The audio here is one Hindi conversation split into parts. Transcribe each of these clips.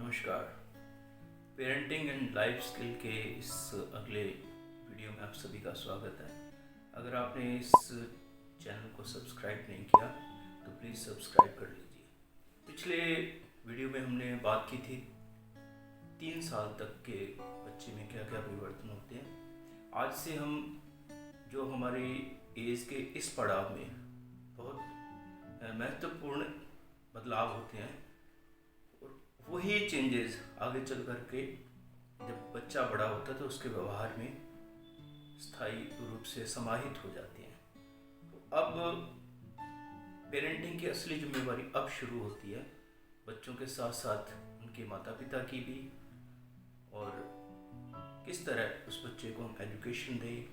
नमस्कार। पेरेंटिंग एंड लाइफ स्किल के इस अगले वीडियो में आप सभी का स्वागत है। अगर आपने इस चैनल को सब्सक्राइब नहीं किया तो प्लीज़ सब्सक्राइब कर लीजिए। पिछले वीडियो में हमने बात की थी 3 साल तक के बच्चे में क्या क्या परिवर्तन होते हैं। आज से हम जो हमारी एज के इस पड़ाव में बहुत महत्वपूर्ण बदलाव होते हैं, वही चेंजेस आगे चल कर के जब बच्चा बड़ा होता है तो उसके व्यवहार में स्थायी रूप से समाहित हो जाती हैं। तो अब पेरेंटिंग की असली जिम्मेवारी अब शुरू होती है, बच्चों के साथ साथ उनके माता पिता की भी, और किस तरह उस बच्चे को हम एजुकेशन दें,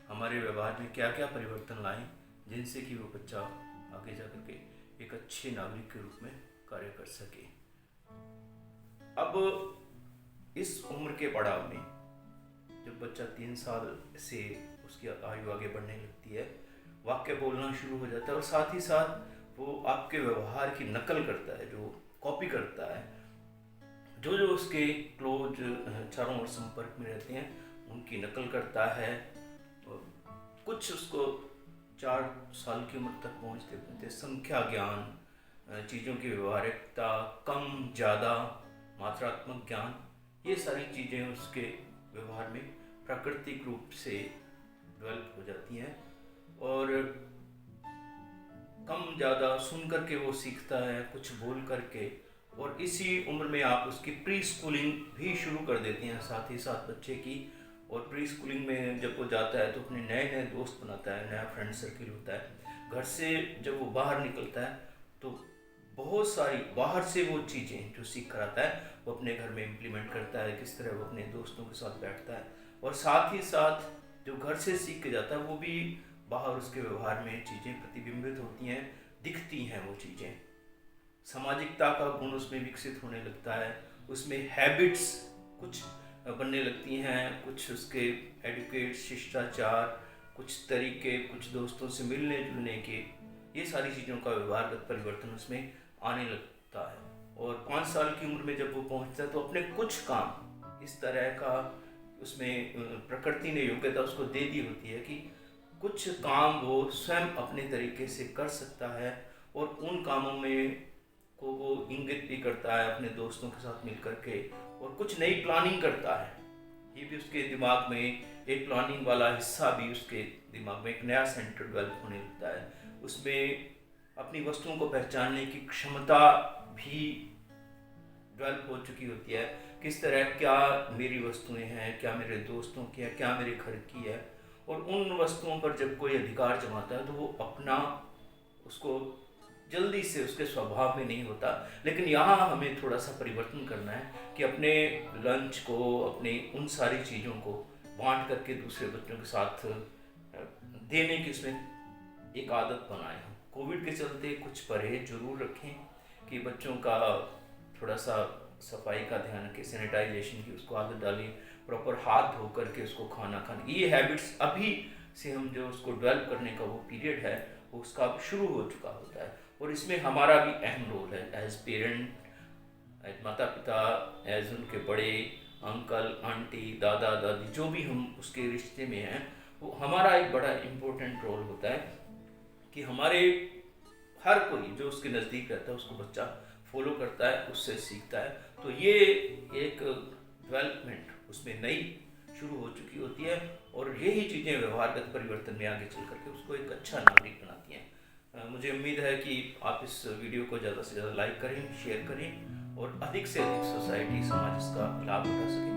हमारे व्यवहार में क्या क्या परिवर्तन लाएं जिनसे कि वो बच्चा आगे जा कर के एक अच्छे नागरिक के रूप में कार्य कर सके। अब इस उम्र के पड़ाव में जब बच्चा 3 साल से उसकी आयु आगे बढ़ने लगती है, वाक्य बोलना शुरू हो जाता है और साथ ही साथ वो आपके व्यवहार की नकल करता है, जो कॉपी करता है। जो जो उसके क्लोज चारों ओर संपर्क में रहते हैं उनकी नकल करता है। कुछ उसको 4 साल की उम्र तक पहुँचते पहुँचते संख्या ज्ञान, चीज़ों की व्यवहारिकता, कम ज़्यादा, मात्रात्मक ज्ञान, ये सारी चीज़ें उसके व्यवहार में प्राकृतिक रूप से डेवलप हो जाती हैं। और कम ज़्यादा सुन करके वो सीखता है, कुछ बोल करके। और इसी उम्र में आप उसकी प्री स्कूलिंग भी शुरू कर देती हैं साथ ही साथ बच्चे की। और प्री स्कूलिंग में जब वो जाता है तो अपने नए नए दोस्त बनाता है, नया फ्रेंड सर्किल होता है। घर से जब वो बाहर निकलता है तो बहुत सारी बाहर से वो चीज़ें जो सीख कर आता है वो अपने घर में इम्प्लीमेंट करता है, किस तरह वो अपने दोस्तों के साथ बैठता है। और साथ ही साथ जो घर से सीख के जाता है वो भी बाहर उसके व्यवहार में चीज़ें प्रतिबिंबित होती हैं, दिखती हैं वो चीज़ें। सामाजिकता का गुण उसमें विकसित होने लगता है, उसमें हैबिट्स कुछ बनने लगती हैं, कुछ उसके एडुकेट, शिष्टाचार, कुछ तरीके, कुछ दोस्तों से मिलने जुलने के, ये सारी चीज़ों का व्यवहारगत परिवर्तन उसमें आने लगता है। और 5 साल की उम्र में जब वो पहुंचता है तो अपने कुछ काम इस तरह का उसमें प्रकृति ने योग्यता उसको दे दी होती है कि कुछ काम वो स्वयं अपने तरीके से कर सकता है। और उन कामों में को वो इंगित भी करता है अपने दोस्तों के साथ मिल करके, और कुछ नई प्लानिंग करता है। ये भी उसके दिमाग में एक प्लानिंग वाला हिस्सा भी उसके दिमाग में एक नया सेंटर डेवलप होने लगता है। उसमें अपनी वस्तुओं को पहचानने की क्षमता भी डेवलप हो चुकी होती है। किस तरह क्या मेरी वस्तुएं हैं, क्या मेरे दोस्तों की है, क्या मेरे घर की है। और उन वस्तुओं पर जब कोई अधिकार जमाता है तो वो अपना उसको जल्दी से उसके स्वभाव में नहीं होता। लेकिन यहाँ हमें थोड़ा सा परिवर्तन करना है कि अपने लंच को, अपने उन सारी चीज़ों को बांट करके दूसरे बच्चों के साथ देने की उसमें एक आदत बनाएं। कोविड के चलते कुछ परहेज जरूर रखें कि बच्चों का थोड़ा सा सफाई का ध्यान रखें, सैनिटाइजेशन की उसको आदत डालें, प्रॉपर हाथ धो करके उसको खाना खाने, ये हैबिट्स अभी से हम जो उसको डेवलप करने का वो पीरियड है वो उसका अब शुरू हो चुका होता है। और इसमें हमारा भी अहम रोल है एज पेरेंट, एज माता पिता, एज उनके बड़े अंकल आंटी, दादा दादी, जो भी हम उसके रिश्ते में हैं, वो हमारा एक बड़ा इम्पोर्टेंट रोल होता है कि हमारे हर कोई जो उसके नज़दीक रहता है उसको बच्चा फॉलो करता है, उससे सीखता है। तो ये एक डेवलपमेंट उसमें नई शुरू हो चुकी होती है। और यही चीज़ें व्यवहारगत परिवर्तन में आगे चल करके उसको एक अच्छा नागरिक बनाती हैं। मुझे उम्मीद है कि आप इस वीडियो को ज़्यादा से ज़्यादा लाइक करें, शेयर करें और अधिक से अधिक सोसाइटी, समाज इसका लाभ उठा सके।